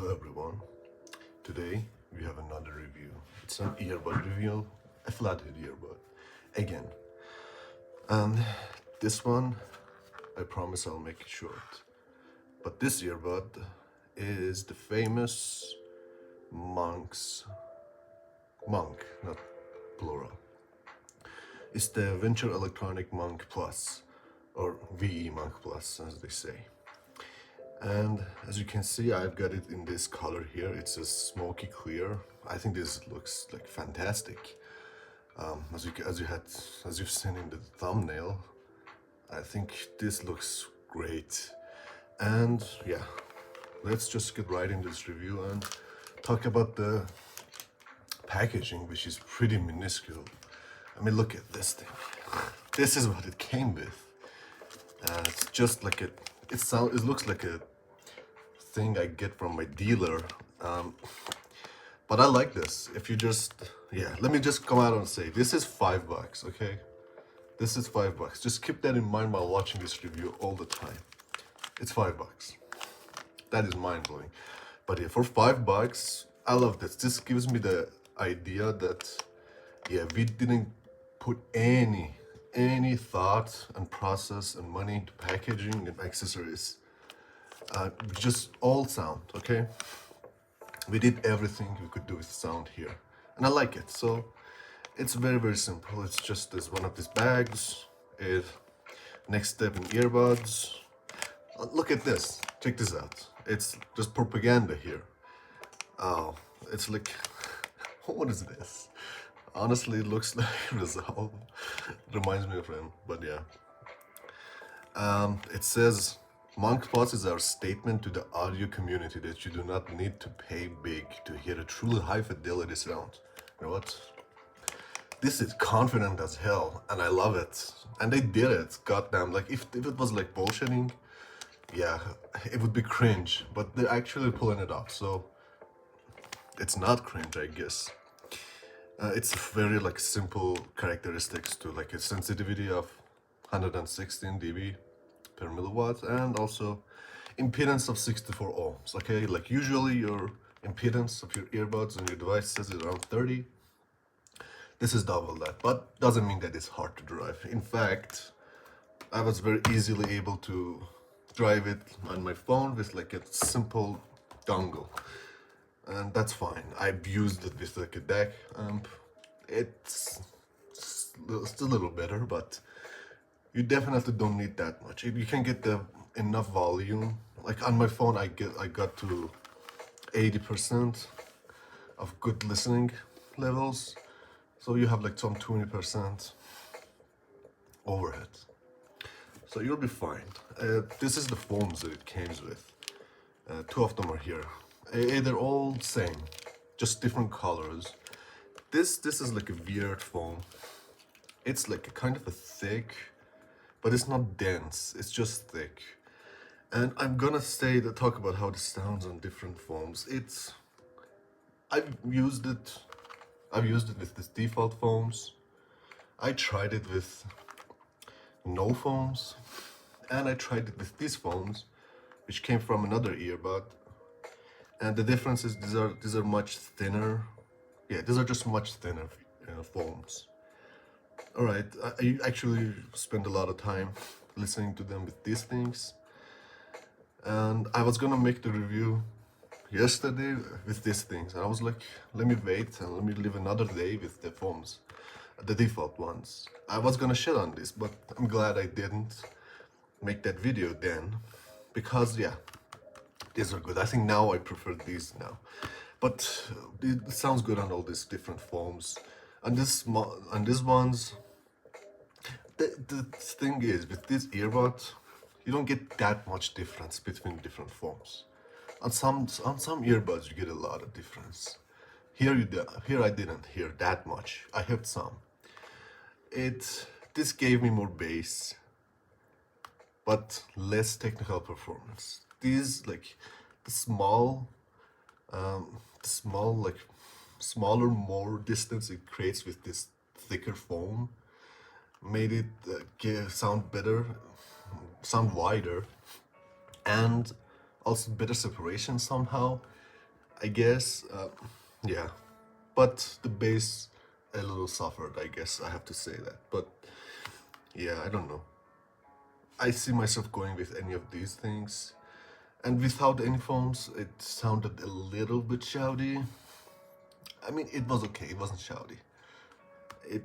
Hello everyone, today we have another review. It's an earbud review, a Flathead earbud, again. And this one, I promise I'll make it short. But this earbud is the famous monk, not plural. It's the Venture Electronic Monk Plus, or VE Monk Plus as they say. And as you can see, I've got it in this color here. It's a smoky clear. I think this looks like fantastic. As you've seen in the thumbnail, I think this looks great. And yeah, let's just get right into this review and talk about the packaging, which is pretty minuscule. I mean, look at this thing. This is what it came with. It's just like it looks like a thing I get from my dealer, but I like this. If you just, let me just come out and say this is $5, okay? This is $5. Just keep that in mind while watching this review all the time. It's $5. That is mind-blowing. But yeah, for $5, I love this. This gives me the idea that we didn't put any thought and process and money into packaging and accessories. Just all sound, okay? We did everything we could do with sound here, and I like it. So it's very simple. It's just one of these bags. Next step in earbuds. Look at this. Check this out. It's just propaganda here. Oh, it's like what is this? Honestly, it looks like Resolve. Reminds me of him, but yeah. It says, Monk Plus is our statement to the audio community that you do not need to pay big to hear a truly high fidelity sound. You know what? This is confident as hell, and I love it. And they did it, goddamn. Like, if it was like bullshitting, yeah, it would be cringe. But they're actually pulling it off, so it's not cringe, I guess. It's very like simple characteristics to like a sensitivity of 116 dB per milliwatt and also impedance of 64 ohms. Okay, like usually your impedance of your earbuds and your device says it's around 30. This is double that, but doesn't mean that it's hard to drive. In fact, I was very easily able to drive it on my phone with like a simple dongle. And that's fine. I've used it with like a DAC amp. It's still a little better, but you definitely don't need that much. You can get enough volume. Like on my phone, I got to 80% of good listening levels. So you have like some 20% overhead. So you'll be fine. This is the foams that it came with. Two of them are here. They're all same, just different colors. This is like a weird foam. It's like a kind of a thick, but it's not dense. It's just thick. And I'm gonna talk about how this sounds on different foams. I've used it with this default foams. I tried it with no foams, and I tried it with these foams, which came from another earbud. And the difference is these are much thinner. Yeah, these are just much thinner foams. All right, I actually spend a lot of time listening to them with these things. And I was gonna make the review yesterday with these things. And I was like, let me wait and let me live another day with the foams, the default ones. I was gonna shit on this, but I'm glad I didn't make that video then. Because yeah, these are good. I think now I prefer these now, but it sounds good on all these different foams. And these ones, the thing is with this earbud, you don't get that much difference between different foams. On some earbuds you get a lot of difference. Here I didn't hear that much. I heard some. This gave me more bass, but less technical performance. These like the smaller, more distance it creates with this thicker foam made it sound better, sound wider, and also better separation somehow. I guess, yeah. But the bass a little suffered, I guess I have to say that. But yeah, I don't know. I see myself going with any of these things. And without any phones, it sounded a little bit shouty. I mean, it was okay, it wasn't shouty. It,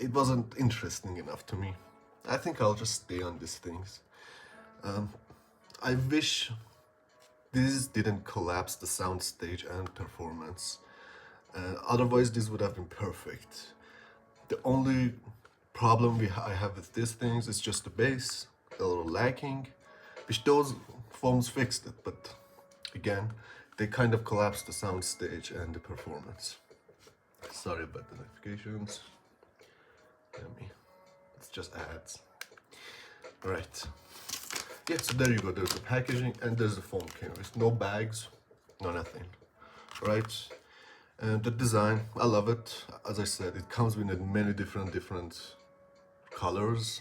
it wasn't interesting enough to me. I think I'll just stay on these things. I wish this didn't collapse the soundstage and performance. Otherwise, this would have been perfect. The only problem I have with these things is just the bass, a little lacking, which those phones fixed it, but again, they kind of collapsed the soundstage and the performance. Sorry about the notifications. It's just ads. Right. Yeah, so there you go. There's the packaging and there's the phone came with no bags, no nothing. Right? And the design, I love it. As I said, it comes with many different colors.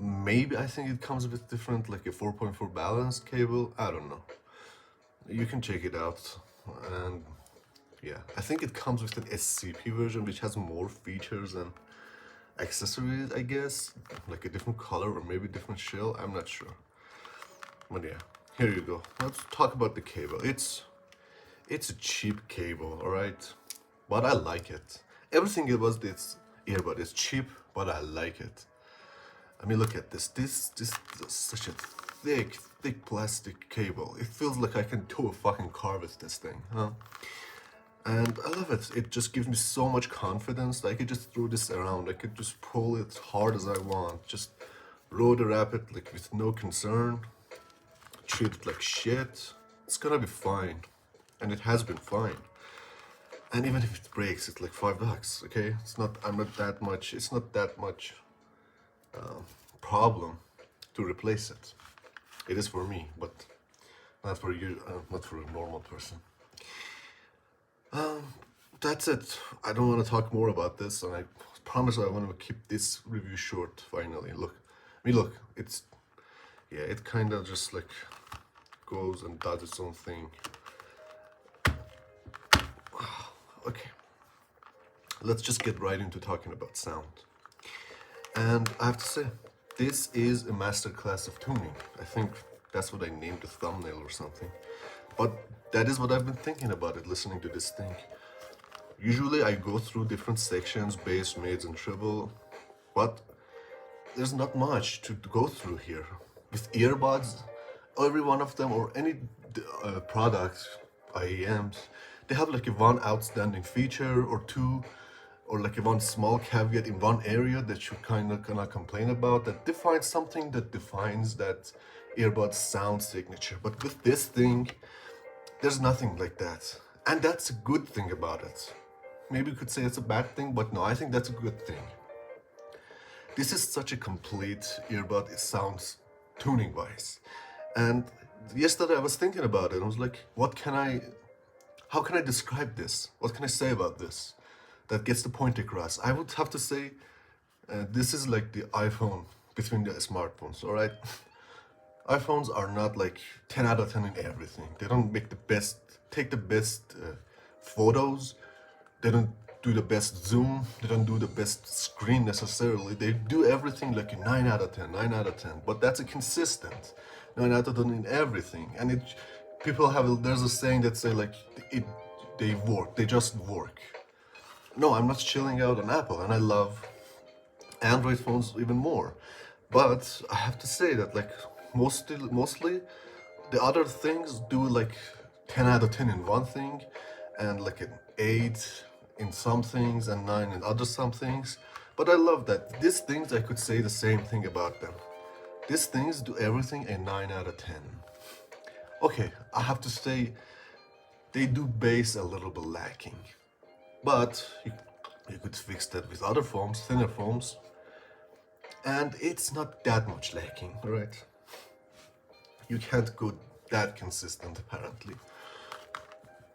Maybe I think it comes with different, like a 4.4 balanced cable. I don't know. You can check it out. And yeah, I think it comes with an SCP version, which has more features and accessories, I guess. Like a different color or maybe different shell. I'm not sure. But yeah, here you go. Let's talk about the cable. It's a cheap cable, alright? But I like it. Everything about this earbud is cheap, but I like it. I mean, look at this. This is such a thick plastic cable. It feels like I can tow a fucking car with this thing, huh? And I love it. It just gives me so much confidence that I could just throw this around. I could just pull it as hard as I want. Just road wrap it like with no concern. Treat it like shit. It's gonna be fine. And it has been fine. And even if it breaks, it's like $5, okay? It's not that much problem to replace it. It is for me, but not for you, not for a normal person. That's it. I don't want to talk more about this, and I promise I want to keep this review short. Finally, look. I mean, look. It kind of just like goes and does its own thing. Okay. Let's just get right into talking about sound. And I have to say, this is a masterclass of tuning. I think that's what I named the thumbnail or something. But that is what I've been thinking about it, listening to this thing. Usually I go through different sections, bass, mids, and treble, but there's not much to go through here. With earbuds, every one of them, or any product, IEMs, they have like a one outstanding feature or two, or like a one small caveat in one area that you kind of gonna complain about, that defines something, that defines that earbud sound signature. But with this thing, there's nothing like that. And that's a good thing about it. Maybe you could say it's a bad thing, but no, I think that's a good thing. This is such a complete earbud, it sounds tuning-wise. And yesterday I was thinking about it, I was like, how can I describe this? What can I say about this that gets the point across? I would have to say, this is like the iPhone between the smartphones, alright? iPhones are not like 10 out of 10 in everything. They don't take the best photos. They don't do the best zoom. They don't do the best screen necessarily. They do everything like a 9 out of 10, 9 out of 10. But that's a consistent 9 out of 10 in everything. And there's a saying that say like, they just work. No, I'm not chilling out on Apple, and I love Android phones even more. But I have to say that like, mostly the other things do like 10 out of 10 in one thing, and like an 8 in some things and 9 in other some things. But I love that these things, I could say the same thing about them. These things do everything a 9 out of 10. Okay, I have to say they do bass a little bit lacking, but you could fix that with other foams, thinner foams, and it's not that much lacking, right? You can't go that consistent apparently.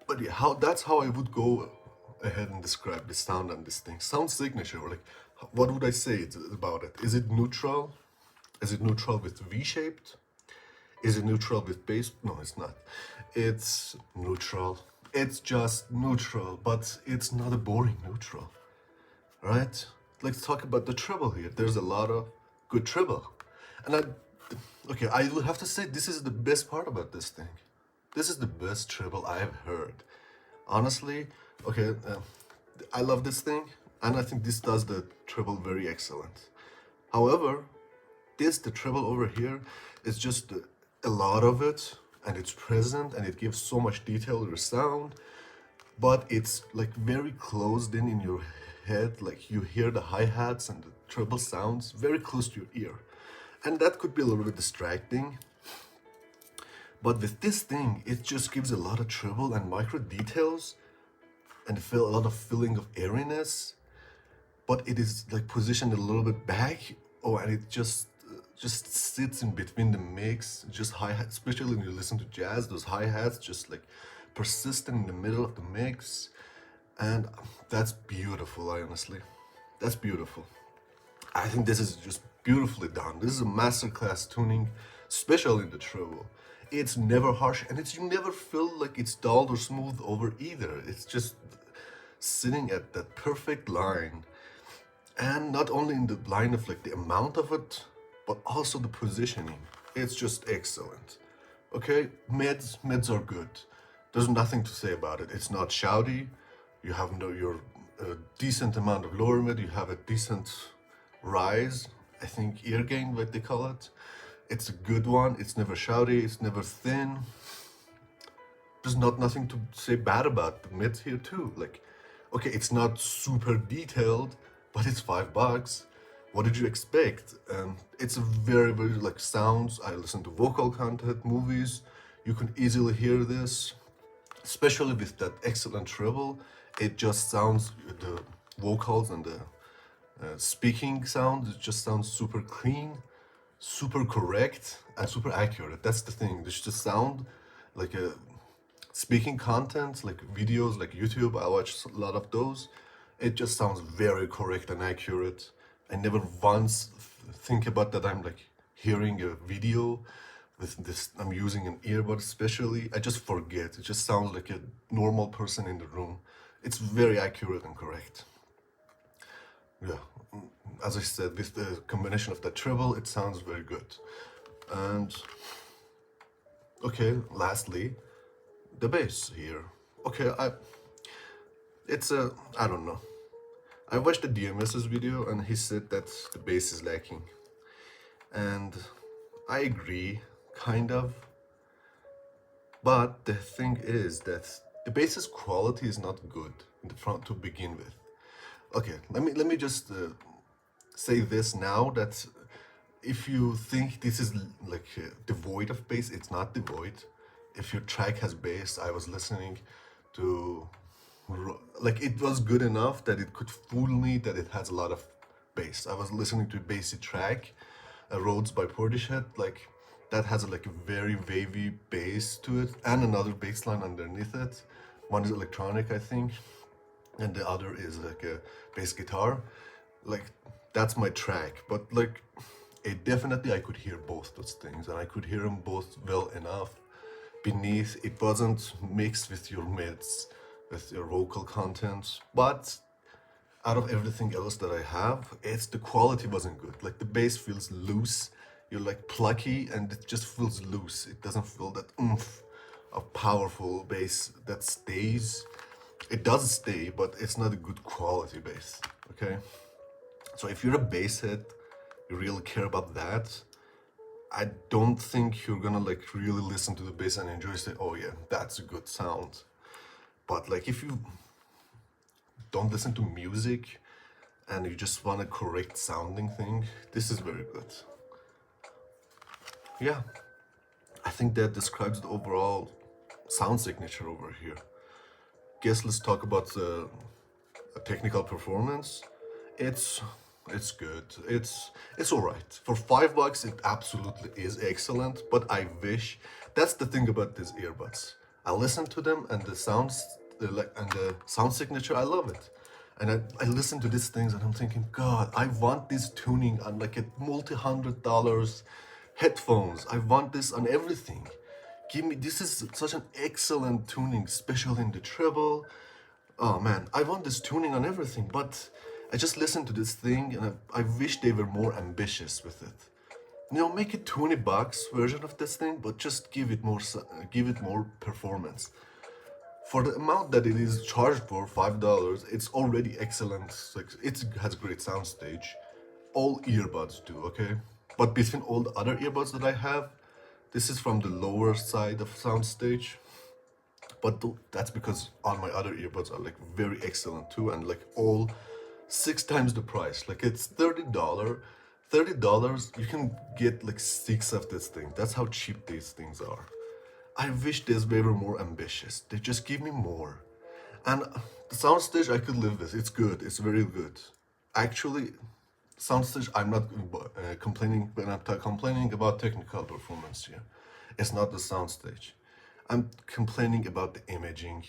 But yeah, that's how I would go ahead and describe the sound on this thing. Sound signature, or like, what would I say about it? Is it neutral? Is it neutral with V-shaped? Is it neutral with bass? No, it's not. It's neutral. It's just neutral, but it's not a boring neutral, right? Let's talk about the treble here. There's a lot of good treble. And okay, I will have to say this is the best part about this thing. This is the best treble I have heard. Honestly, okay, I love this thing, and I think this does the treble very excellent. However, the treble over here is just a lot of it, and it's present, and it gives so much detail to the sound, but it's like very closed in your head. Like you hear the hi-hats and the treble sounds very close to your ear, and that could be a little bit distracting. But with this thing, it just gives a lot of treble and micro details, and feel a lot of feeling of airiness, but it is like positioned a little bit back. Oh, and it just sits in between the mix. Just hi-hat, especially when you listen to jazz, those hi-hats just like persistent in the middle of the mix, and that's beautiful. Honestly, that's beautiful. I think this is just beautifully done. This is a masterclass tuning, especially in the treble. It's never harsh, and you never feel like it's dulled or smooth over either. It's just sitting at that perfect line, and not only in the line of like the amount of it, but also the positioning. It's just excellent. Okay, mids are good. There's nothing to say about it. It's not shouty. You have your decent amount of lower mid. You have a decent rise. I think ear gain, what they call it. It's a good one. It's never shouty. It's never thin. There's nothing to say bad about the mids here too. Like, okay, it's not super detailed, but it's $5. What did you expect? It's a very like sounds. I listen to vocal content, movies. You can easily hear this, especially with that excellent treble. It just sounds, the vocals and the speaking sound, it just sounds super clean, super correct, and super accurate. That's the thing. There's just sound like a speaking content, like videos, like YouTube. I watch a lot of those. It just sounds very correct and accurate. I never once think about that I'm like hearing a video with this, I'm using an earbud especially. I just forget. It just sounds like a normal person in the room. It's very accurate and correct. Yeah, as I said, with the combination of the treble, it sounds very good. And okay, lastly, the bass here. Okay, I don't know. I watched the DMS's video and he said that the bass is lacking. And I agree, kind of. But the thing is that the bass's quality is not good in the front to begin with. Okay, let me just say this now, that if you think this is like devoid of bass, it's not devoid. If your track has bass, I was listening to, like, it was good enough that it could fool me that it has a lot of bass. I was listening to a bassy track, Rhodes by Portishead, like that has like a very wavy bass to it, and another bass line underneath it. One is electronic, I think, and the other is like a bass guitar. Like, that's my track, but like it definitely, I could hear both those things, and I could hear them both well enough beneath. It wasn't mixed with your mids, with your vocal content, but out of everything else that I have, the quality wasn't good. Like, the bass feels loose. You're like plucky, and it just feels loose. It doesn't feel that oomph of powerful bass that stays. It does stay, but it's not a good quality bass. Okay, so if you're a bass head, you really care about that, I don't think you're gonna like really listen to the bass and enjoy, say, oh yeah, that's a good sound. But like, if you don't listen to music and you just want a correct sounding thing, this is very good. Yeah, I think that describes the overall sound signature over here. Guess let's talk about the technical performance. It's good. It's all right. For $5, it absolutely is excellent. But I wish, that's the thing about these earbuds. I listen to them, and the sounds, and the sound signature, I love it. And I listen to these things, and I'm thinking, God, I want this tuning on like a multi-$100 Headphones, I want this on everything. Give me, this is such an excellent tuning, especially in the treble. Oh man, I want this tuning on everything, but I just listened to this thing and I wish they were more ambitious with it. You know, make a 20 bucks version of this thing, but just give it more performance. For the amount that it is charged for, $5, it's already excellent. Like, it has great soundstage. All earbuds do, okay? But between all the other earbuds that I have, this is from the lower side of soundstage. But that's because all my other earbuds are like very excellent too, and like all 6 times the price. Like it's $30. $30, you can get like 6 of this thing. That's how cheap these things are. I wish they were more ambitious. They just give me more. And the soundstage I could live with. It's good. It's very good. Actually, soundstage I'm not complaining when I'm complaining about technical performance here. It's not the soundstage. I'm complaining about the imaging.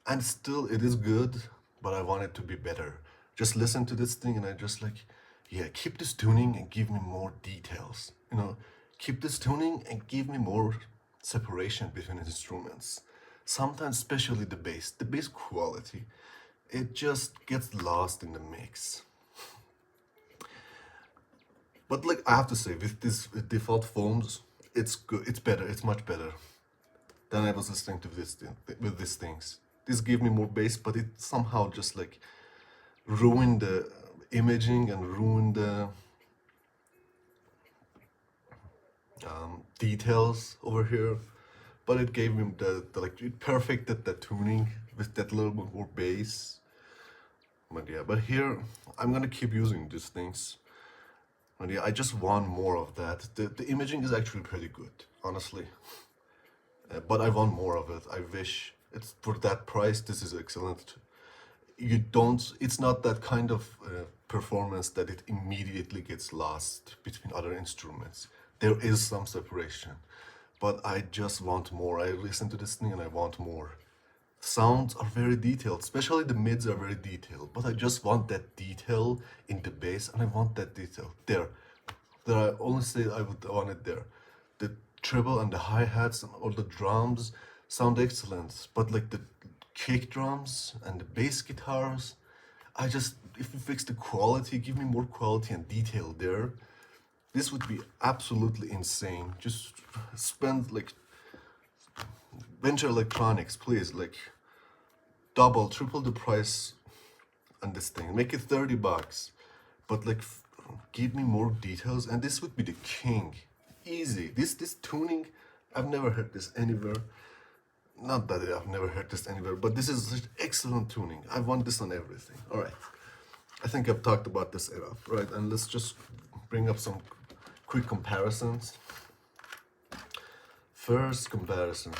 And still, it is good, but I want it to be better. Just listen to this thing and I just like, yeah, keep this tuning and give me more details. You know, keep this tuning and give me more separation between instruments. Sometimes, especially the bass quality, it just gets lost in the mix. But like I have to say, with default phones, it's good. It's better. It's much better than I was listening to with these things. This gave me more bass, but it somehow just like ruined the imaging and ruined the details over here. But it gave me the like it perfected the tuning with that little bit more bass. But yeah, but here I'm gonna keep using these things. But yeah, I just want more of that. The imaging is actually pretty good, honestly. But I want more of it. I wish it's for that price. This is excellent. You don't. It's not that kind of performance that it immediately gets lost between other instruments. There is some separation, but I just want more. I listen to this thing and I want more. Sounds are very detailed, especially the mids are very detailed. But I just want that detail in the bass, and I want that detail there. There, I only say I would want it there. The treble and the hi-hats and all the drums sound excellent, but like the kick drums and the bass guitars, I just, if you fix the quality, give me more quality and detail there, this would be absolutely insane. Just spend like, Venture Electronics, please, like double, triple the price on this thing. Make it 30 bucks, but like give me more details, and this would be the king. Easy. This tuning, I've never heard this anywhere. Not that I've never heard this anywhere, but this is such excellent tuning. I want this on everything. All right. I think I've talked about this enough, right? And let's just bring up some quick comparisons. First comparison,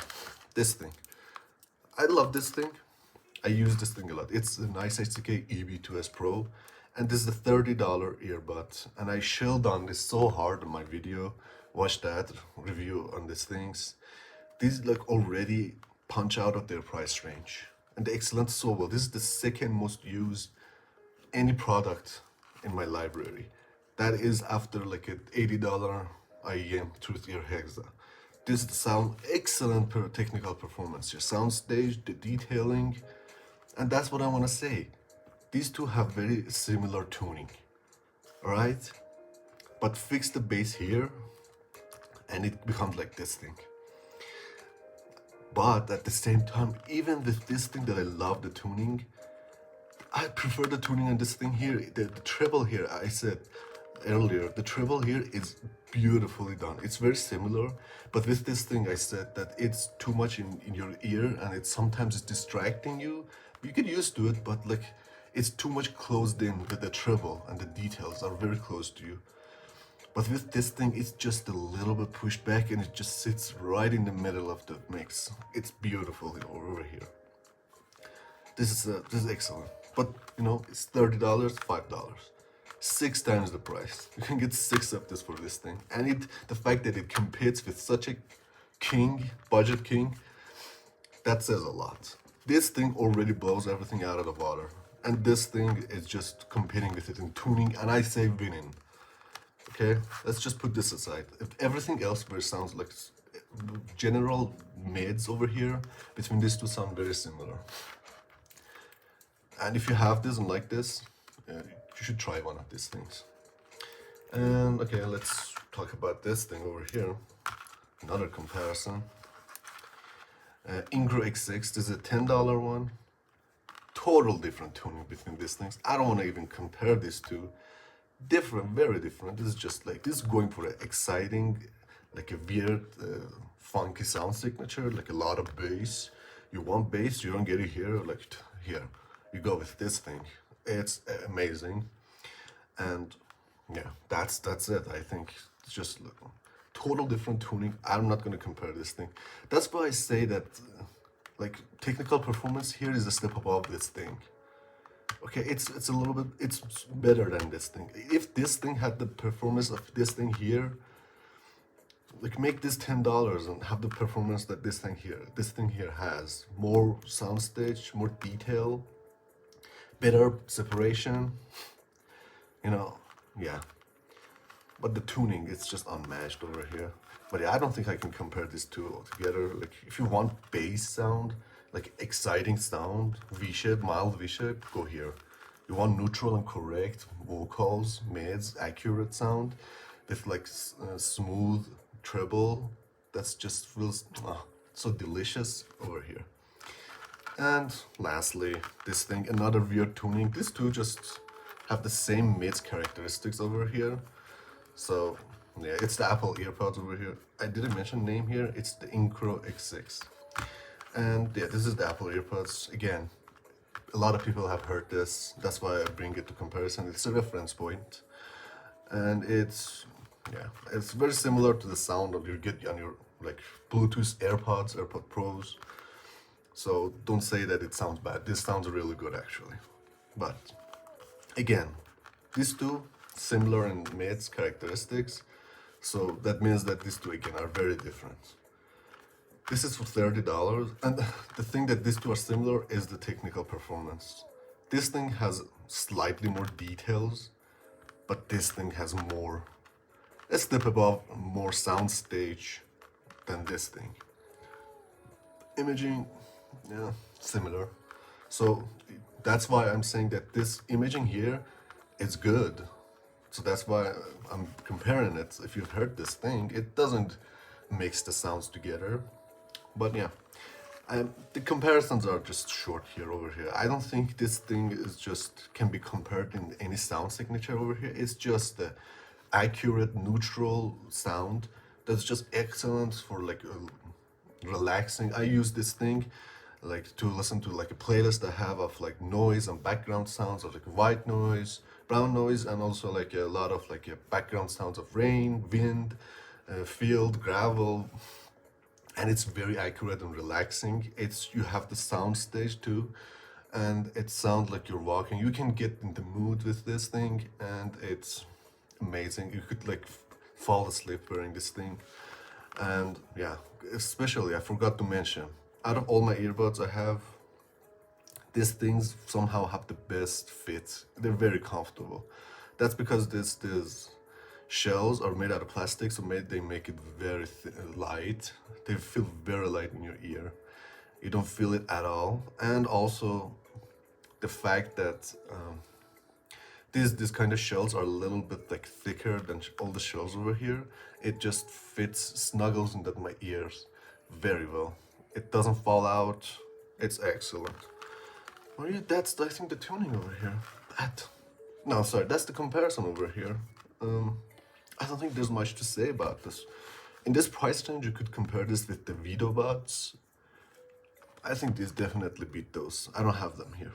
this thing. I love this thing. I use this thing a lot. It's a nice HTK EB2S Pro, and this is a $30 earbud. And I shelled on this so hard in my video. Watch that review on these things. These like already punch out of their price range, and the excellent so well. This is the second most used any product in my library. That is after like an $80 IEM Truth Ear Hexa. This sound excellent per technical performance. Your sound stage, the detailing, and that's what I want to say. These two have very similar tuning, all right? But fix the bass here, and it becomes like this thing. But at the same time, even with this thing that I love the tuning, I prefer the tuning on this thing here. The treble here, I said earlier, the treble here is beautifully done. It's very similar, but with this thing I said that it's too much in your ear, and it sometimes is distracting you. You get used to it, but like it's too much closed in with the treble, and the details are very close to you. But with this thing, it's just a little bit pushed back, and it just sits right in the middle of the mix. It's beautiful over here. This is excellent. But you know, it's $30, $5. 6 times the price. You can get 6 of this for this thing. And the fact that it competes with such a budget king, that says a lot. This thing already blows everything out of the water. And this thing is just competing with it in tuning, and I say winning. Okay, let's just put this aside. If everything else where sounds like general mids over here, between these two sound very similar. And if you have this and like this, you should try one of these things. And okay, let's talk about this thing over here. Another comparison. Ingro X6, this is a $10 one. Total different tuning between these things. I don't want to even compare these two. Different, very different. This is just like, this is going for an exciting, like a weird, funky sound signature, like a lot of bass. You want bass, you don't get it here, like here. You go with this thing. It's amazing. And yeah, that's it. I think it's just total different tuning. I'm not going to compare this thing. That's why I say that like technical performance here is a step above this thing. Okay, it's a little bit, it's better than this thing. If this thing had the performance of this thing here, like make this $10 and have the performance that this thing here has. More soundstage, more detail, better separation, you know, yeah. But the tuning, it's just unmatched over here. But yeah, I don't think I can compare these two together. Like if you want bass sound, like exciting sound, V-shape, mild V-shape, go here. You want neutral and correct vocals, mids, accurate sound with like smooth treble. That's just feels so delicious over here. And lastly, this thing, another weird tuning. These two just have the same mids characteristics over here. So yeah, it's the Apple EarPods over here. I didn't mention name here. It's the Incro X6. And yeah, this is the Apple EarPods. Again, a lot of people have heard this. That's why I bring it to comparison. It's a reference point. And it's very similar to the sound that you get on your like Bluetooth AirPods, AirPod Pros. So don't say that it sounds bad. This sounds really good actually. But again, these two similar in mids characteristics. So that means that these two again are very different. This is for $30, and the thing that these two are similar is the technical performance. This thing has slightly more details, but this thing has more, a step above, more soundstage than this thing. Imaging, yeah, similar. So that's why I'm saying that this imaging here is good. So that's why I'm comparing it. If you've heard this thing, it doesn't mix the sounds together. But yeah, the comparisons are just short here over here. I don't think this thing is just can be compared in any sound signature over here. It's just the accurate neutral sound that's just excellent for like relaxing. I use this thing like to listen to like a playlist I have of like noise and background sounds of like white noise, brown noise, and also like a lot of like background sounds of rain, wind, field, gravel. And it's very accurate and relaxing. You have the sound stage too, and it sounds like you're walking. You can get in the mood with this thing, and it's amazing. You could like fall asleep wearing this thing. And yeah, especially I forgot to mention, out of all my earbuds I have, these things somehow have the best fit. They're very comfortable. That's because these shells are made out of plastic, so they make it very light. They feel very light in your ear. You don't feel it at all. And also the fact that these kind of shells are a little bit like thicker than all the shells over here. It just fits, snuggles into my ears very well. It doesn't fall out. It's excellent. Oh yeah, that's I think the tuning over here. That's the comparison over here. I don't think there's much to say about this. In this price range, you could compare this with the Vidobuds. I think these definitely beat those. I don't have them here.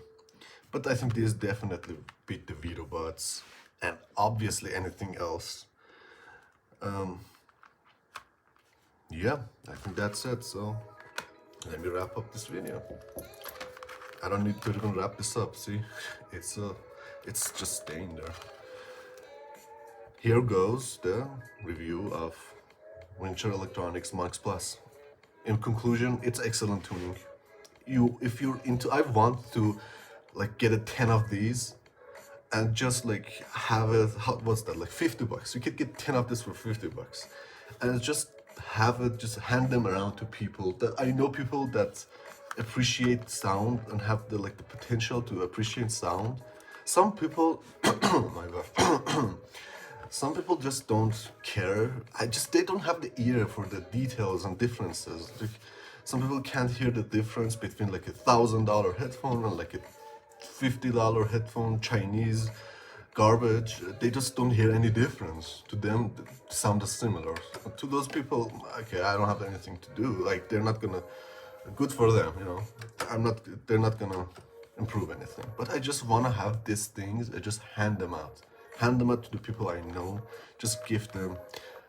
But I think these definitely beat the Vidobuds. And obviously anything else. Yeah, I think that's it. So let me wrap up this video. I don't need to even wrap this up, see? It's just staying there. Here goes the review of Wincher Electronics Max Plus. In conclusion, it's excellent tuning. If you're into, I want to like get a 10 of these and just like have it, what's that, like $50. You could get 10 of this for $50, and just have it, just hand them around to people that I know, people that appreciate sound and have the like the potential to appreciate sound. Some people, oh my god, some people just don't care. They don't have the ear for the details and differences. Like, some people can't hear the difference between like $1,000 headphone and like a $50 headphone, Chinese garbage. They just don't hear any difference. To them, the sound is similar. To those people, okay, I don't have anything to do. Like, they're not gonna, good for them, you know. They're not gonna improve anything. But I just wanna have these things, I just hand them out. Hand them out to the people I know, just give them,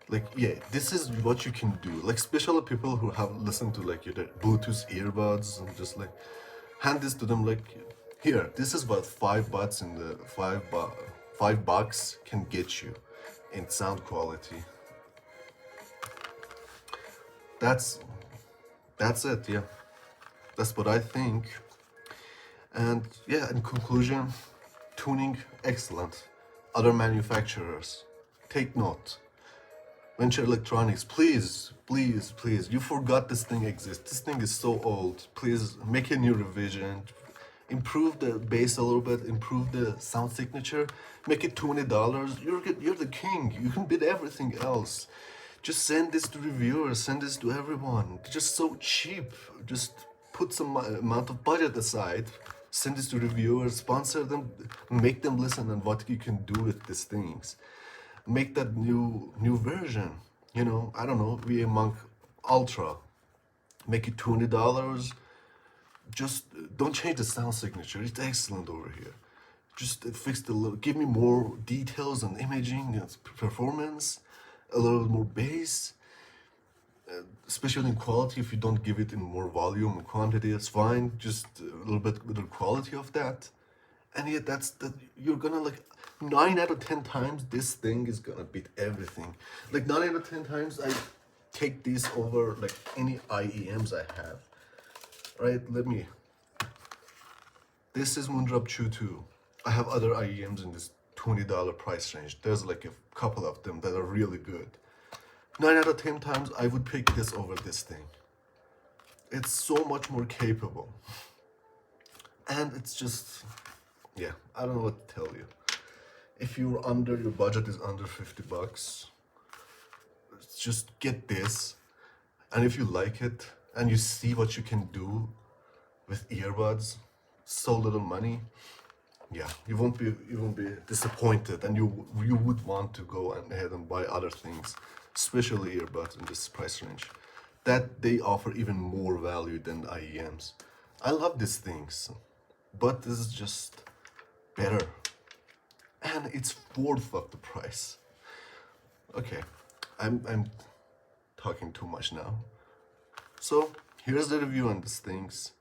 like, yeah, this is what you can do. Like, especially people who have listened to like your Bluetooth earbuds, and just like, hand this to them, like, here, this is what $5 in the $5 can get you in sound quality. That's it, yeah. That's what I think. And yeah, in conclusion, tuning excellent. Other manufacturers, take note. Venture Electronics, please, please, please, you forgot this thing exists. This thing is so old. Please make a new revision. Improve the bass a little bit, improve the sound signature, make it $20. You're the king. You can beat everything else. Just send this to reviewers, send this to everyone. They're just so cheap. Just put some amount of budget aside, send this to reviewers, sponsor them, make them listen on what you can do with these things. Make that new version. You know, I don't know, VA Monk Ultra. Make it $20. Just don't change the sound signature. It's excellent over here. Just fix the little, give me more details on imaging and performance, a little more bass, especially in quality. If you don't give it in more volume and quantity, it's fine. Just a little bit with the quality of that. And yet you're gonna, like, 9 out of 10 times this thing is gonna beat everything. Like 9 out of 10 times I take these over like any IEMs I have. Right, this is Moondrop Chew 2. I have other IEMs in this $20 price range. There's like a couple of them that are really good. 9 out of 10 times I would pick this over this thing. It's so much more capable. And it's just, yeah, I don't know what to tell you. If your budget is under $50, just get this. And if you like it, and you see what you can do with earbuds, so little money, yeah, you won't be disappointed, and you would want to go ahead and buy other things, especially earbuds in this price range, that they offer even more value than IEMs. I love these things, but this is just better, and it's fourth of the price. Okay, I'm talking too much now. So here's the review on these things.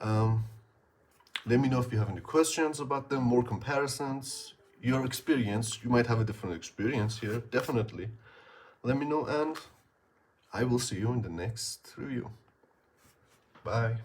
Let me know if you have any questions about them, more comparisons, your experience. You might have a different experience here, definitely. Let me know, and I will see you in the next review. Bye.